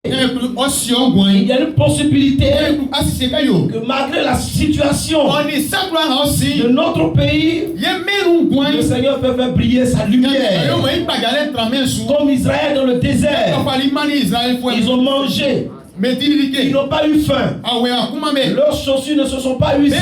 Il y a une possibilité que malgré la situation de notre pays, le Seigneur peut faire briller sa lumière. Comme Israël dans le désert, ils ont mangé. Ils n'ont pas eu faim. Leurs chaussures ne se sont pas usées.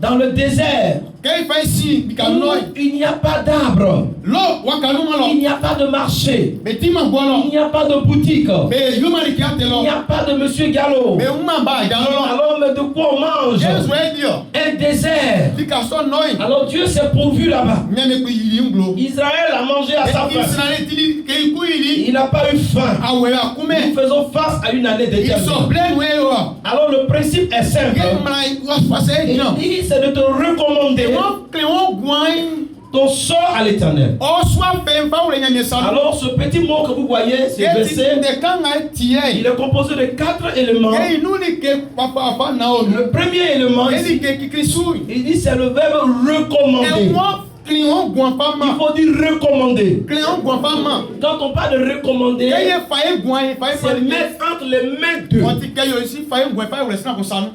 Dans le désert, il n'y a pas d'arbre. Il n'y a pas de marché. Il n'y a pas de boutique. Il n'y a pas de Monsieur Gallo. Alors, mais de quoi on mange? Un désert. Alors Dieu s'est pourvu là-bas. Israël a mangé à sa faim. Il n'a pas eu faim. Nous faisons face à une année d'éternité. Alors le principe est simple. Il dit c'est de te recommander ton sort à l'Éternel. Alors ce petit mot que vous voyez, ce verset, il est composé de 4 éléments. Le premier élément, il dit c'est le verbe recommander. Il faut dire recommander. Quand on parle de recommander, c'est mettre entre les mains d'eux.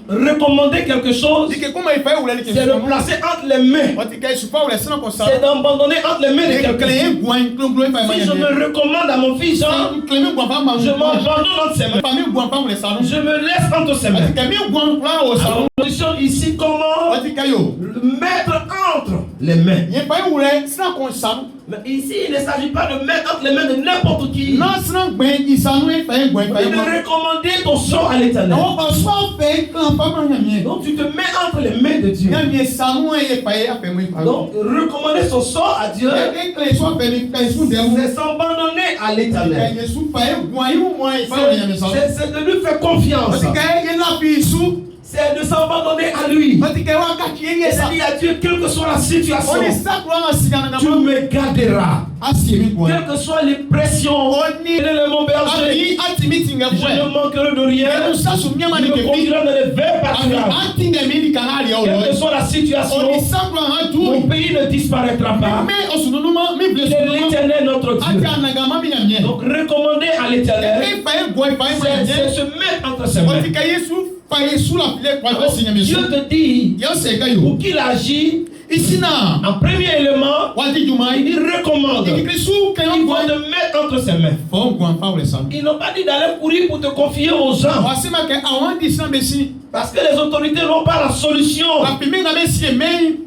Recommander quelque chose, c'est le placer entre les mains. C'est d'abandonner entre les mains de quelqu'un. Si je me recommande à mon fils, je m'abandonne entre ses mains. Je me laisse entre ses mains. Alors, on positionne ici comment mettre entre les mains. Mais ici, il ne s'agit pas de mettre entre les mains de n'importe qui. Mais de recommander ton sort à l'Éternel. Donc tu te mets entre les mains de Dieu. Donc recommander son sort à Dieu, c'est s'abandonner à l'Éternel. C'est de lui faire confiance. C'est de s'abandonner à lui. Et de dire à Dieu, quelle que soit la situation, tu me garderas. Quelles que soient les pressions, il est mon berger. Je ne manquerai de rien. Il me conduira dans les verts pâturages. Quelle que soit la situation, mon pays ne disparaîtra pas. C'est l'Éternel notre Dieu. Donc recommander à l'Éternel, c'est se mettre entre ses mains. Dieu te dit, pour qu'il agit, en premier élément, il dit recommande. Il faut te mettre entre ses mains. Ils n'ont pas dit d'aller courir pour te confier aux gens. Parce que les autorités n'ont pas la solution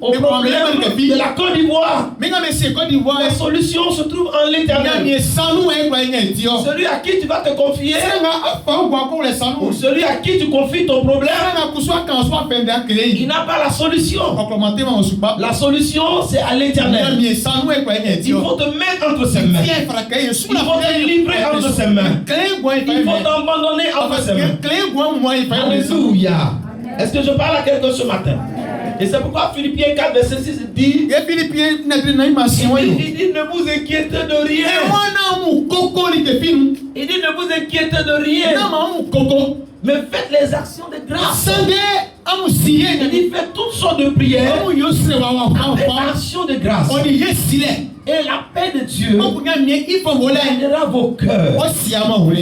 au problème de la Côte d'Ivoire. La solution se trouve en l'Éternel. Celui à qui tu vas te confier, ou celui à qui tu confies ton problème, il n'a pas la solution. La solution, c'est à l'Éternel. Il faut te mettre entre ses mains. Il faut te livrer entre ses mains. Il faut t'abandonner entre ses mains. Alléluia. Est-ce que je parle à quelqu'un ce matin? Et c'est pourquoi Philippiens 4, verset 6 dit, il dit ne vous inquiétez de rien. Il dit ne vous inquiétez de rien. Mais faites les actions de grâce. Il dit faites toutes sortes de prières avec action de grâce. Et la paix de Dieu gardera vos cœurs.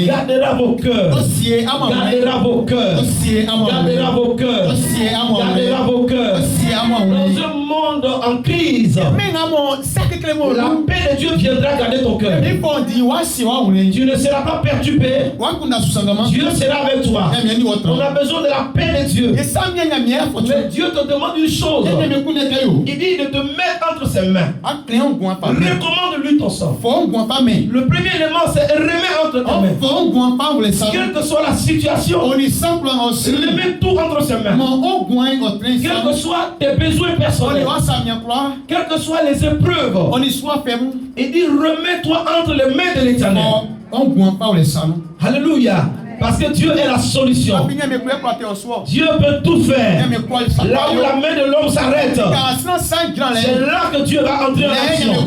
Gardera vos cœurs. Gardera vos cœurs. Gardera vos cœurs. Gardera vos cœurs. Dans un monde en crise, la paix de Dieu viendra garder ton cœur. Tu ne seras pas perturbé. Dieu sera avec toi. On a besoin de la paix de Dieu. Mais Dieu te demande une chose. Il dit de te mettre entre ses mains. Recommande-lui ton sang. Le premier élément, c'est remettre entre tes mains. Quelle que soit la situation, remets tout entre ses mains. Quels que soient tes besoins personnels, quelles que soient les épreuves, il dit remets-toi entre les mains de l'Éternel. Alléluia. Parce que Dieu est la solution. Dieu peut tout faire. Là où la main de l'homme s'arrête, c'est là que Dieu va entrer en action.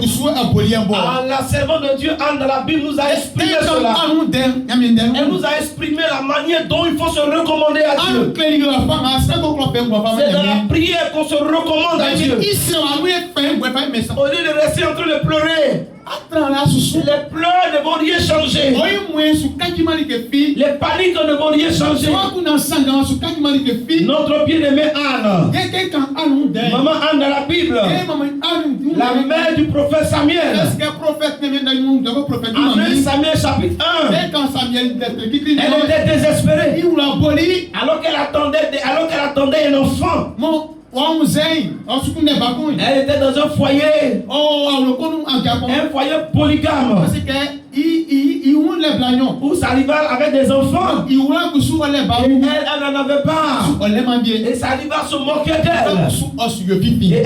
La servante de Dieu, Anne, dans la Bible, nous a exprimé cela. Elle nous a exprimé la manière dont il faut se recommander à Dieu. C'est dans la prière qu'on se recommande à Dieu. Au lieu de rester en train de pleurer, Les pleurs ne vont rien changer. Les paniques ne vont rien changer. Notre bien-aimé Anne. Maman Anne dans la Bible. La mère du prophète Samuel. En 1 Samuel chapitre 1. Elle était désespérée. Alors qu'elle attendait un enfant. Elle était dans un foyer. Un foyer polygame. Où Salival avait des enfants. Elle n'en avait pas. Et Salival se moquait d'elle. Et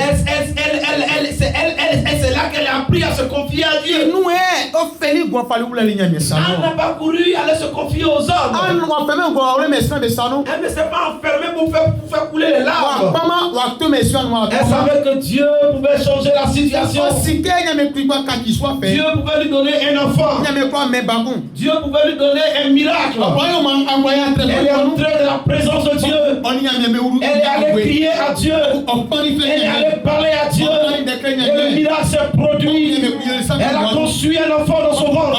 c'est là qu'elle a appris à se confier à Dieu. Elle n'a pas couru aller se confier aux hommes. Elle ne s'est pas enfermée pour faire couler les larmes. Elle savait que Dieu pouvait changer la situation. Dieu pouvait lui donner un enfant. Dieu pouvait lui donner un miracle. Elle est entrée de la présence de Dieu. Elle est allée crier à Dieu. Elle est allée parler à Dieu. Et le miracle s'est produit. Elle a conçu un enfant dans son ventre.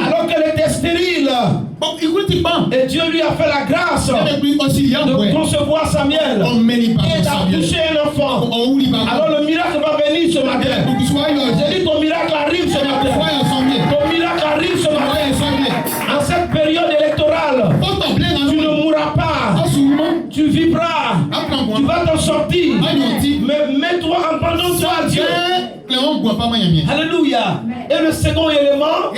Alors qu'elle était stérile. Et Dieu lui a fait la grâce de concevoir Samuel et d'accoucher un enfant. Alors le miracle va venir ce matin. J'ai dit ton miracle arrive ce matin. Ton miracle arrive ce matin. En cette période électorale, tu ne mourras pas. Tu vivras. Tu vas t'en sortir. Mais mets-toi en pendant toi à Dieu. Alléluia. Et le second élément,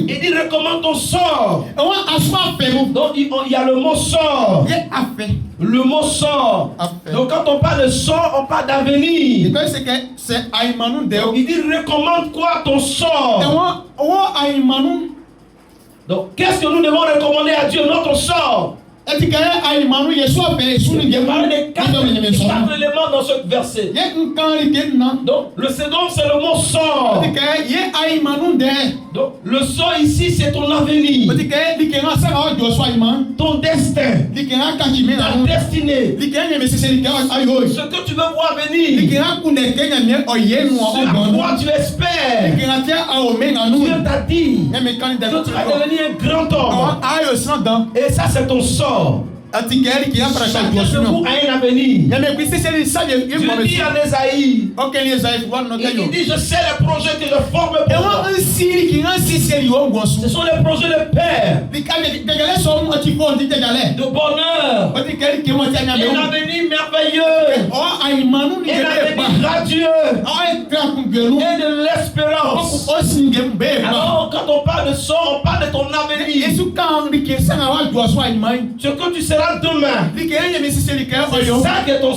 il dit recommande ton sort. Donc il y a le mot sort. Le mot sort. Donc quand on parle de sort, on parle d'avenir. Il dit recommande quoi ton sort. Donc qu'est-ce que nous devons recommander à Dieu, notre sort? Il y a parlé des quatre éléments dans ce verset. Donc le second c'est le mot sort. Donc le sort ici c'est ton avenir. Ton destin. Ta destinée. Ce que tu veux voir venir. Ce à quoi tu espères. Dieu t'a dit que tu vas devenir un grand homme. Et ça c'est ton sort. Chacun de vous a un avenir. Dieu dit à Esaïe, il dit je sais les projets que je forme pour toi. Ce sont les projets de paix, de bonheur, un avenir merveilleux, un avenir radieux et de l'espérance. Alors quand on parle de sort, on parle de ton avenir. Ce que tu seras demain,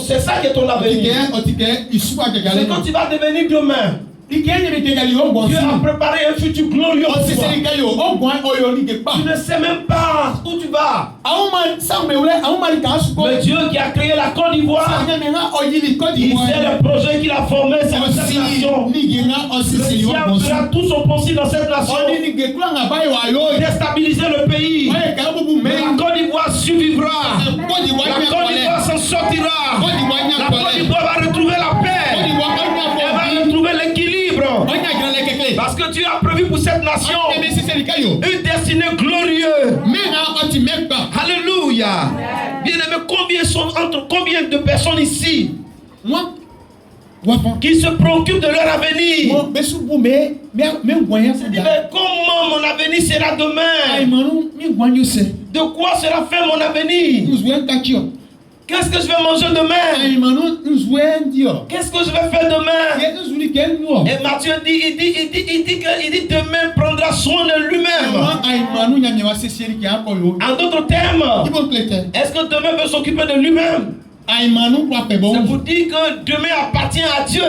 c'est ça qui est ton avenir. C'est quand tu vas devenir demain. Dieu a préparé un futur glorieux pour toi. Tu ne sais même pas où tu vas. Mais Dieu qui a créé la Côte d'Ivoire, il sait le projet qu'il a formé sur cette nation. Le diable fera tout son possible dans cette nation. Déstabiliser le pays. Mais la Côte d'Ivoire survivra. La Côte d'Ivoire s'en sortira. La Côte d'Ivoire va retrouver la paix. Elle va retrouver l'équilibre. Parce que Dieu a prévu pour cette nation une destinée glorieuse. Alléluia. Bien-aimé, combien de personnes ici qui se préoccupent de leur avenir? Se dit, mais comment mon avenir sera demain? De quoi sera fait mon avenir? Qu'est-ce que je vais manger demain? Qu'est-ce que je vais faire demain? Et Matthieu dit, il dit demain prendra soin de lui-même. En d'autres termes, est-ce que demain veut s'occuper de lui-même? Ça vous dit que demain appartient à Dieu.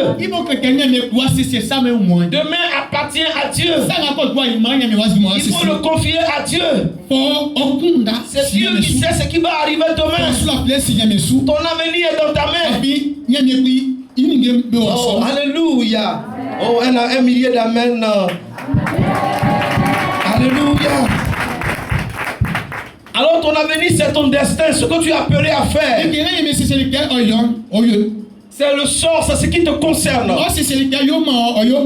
Demain appartient à Dieu. Il faut le confier à Dieu. C'est Dieu qui sait ce qui va arriver demain. Ton avenir est dans ta main. Oh, alléluia. Oh, elle a un millier d'amen. Alléluia. Alors ton avenir c'est ton destin, ce que tu es appelé à faire. C'est le sort, c'est ce qui te concerne.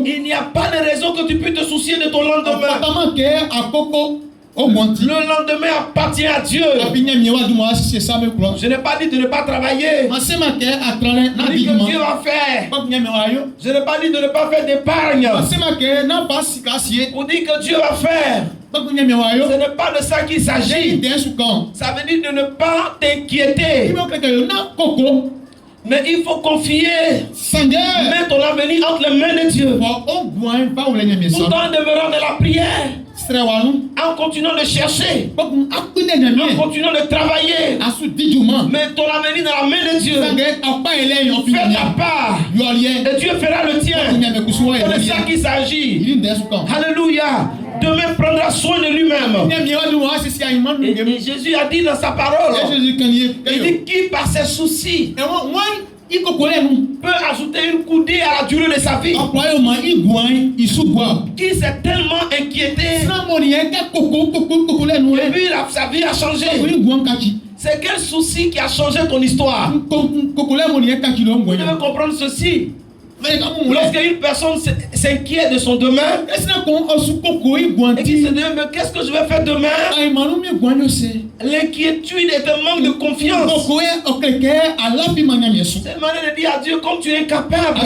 Il n'y a pas de raison que tu puisses te soucier de ton lendemain. Le lendemain appartient à Dieu. Je n'ai pas dit de ne pas travailler. Je dis que Dieu va faire. Je n'ai pas dit de ne pas faire d'épargne. Pour dire que Dieu va faire. Ce n'est pas de ça qu'il s'agit. Ça veut dire de ne pas t'inquiéter. Mais il faut confier. Mettre ton avenir entre les mains de Dieu. Tout en demeurant de la prière. En continuant de chercher. En continuant de travailler. Mets ton avenir dans la main de Dieu. Fais ta part. Et Dieu fera le tien. C'est de ça qu'il s'agit. Alléluia. Demain prendra soin de lui-même. Et Jésus a dit dans sa parole. Il dit qui par ses soucis peut ajouter une coudée à la durée de sa vie. Qui s'est tellement inquiété. Et puis sa vie a changé. C'est quel souci qui a changé ton histoire? Vous devez comprendre ceci. Lorsqu'une personne s'inquiète de son demain et qui se dit mais qu'est-ce que je vais faire demain? L'inquiétude est un manque de confiance. C'est une manière de dire à Dieu comme tu es incapable.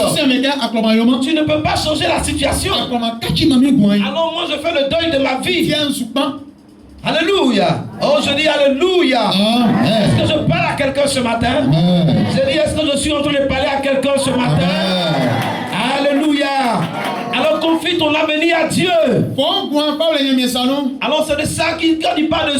Tu ne peux pas changer la situation. Alors moi je fais le deuil de ma vie. Alléluia. Oh, je dis Alléluia. Est-ce que je parle à quelqu'un ce matin? Je dis, est-ce que je suis en train de parler à quelqu'un ce matin? Alléluia. Alors confie ton avenir à Dieu. Alors c'est de ça qu'il dit pas de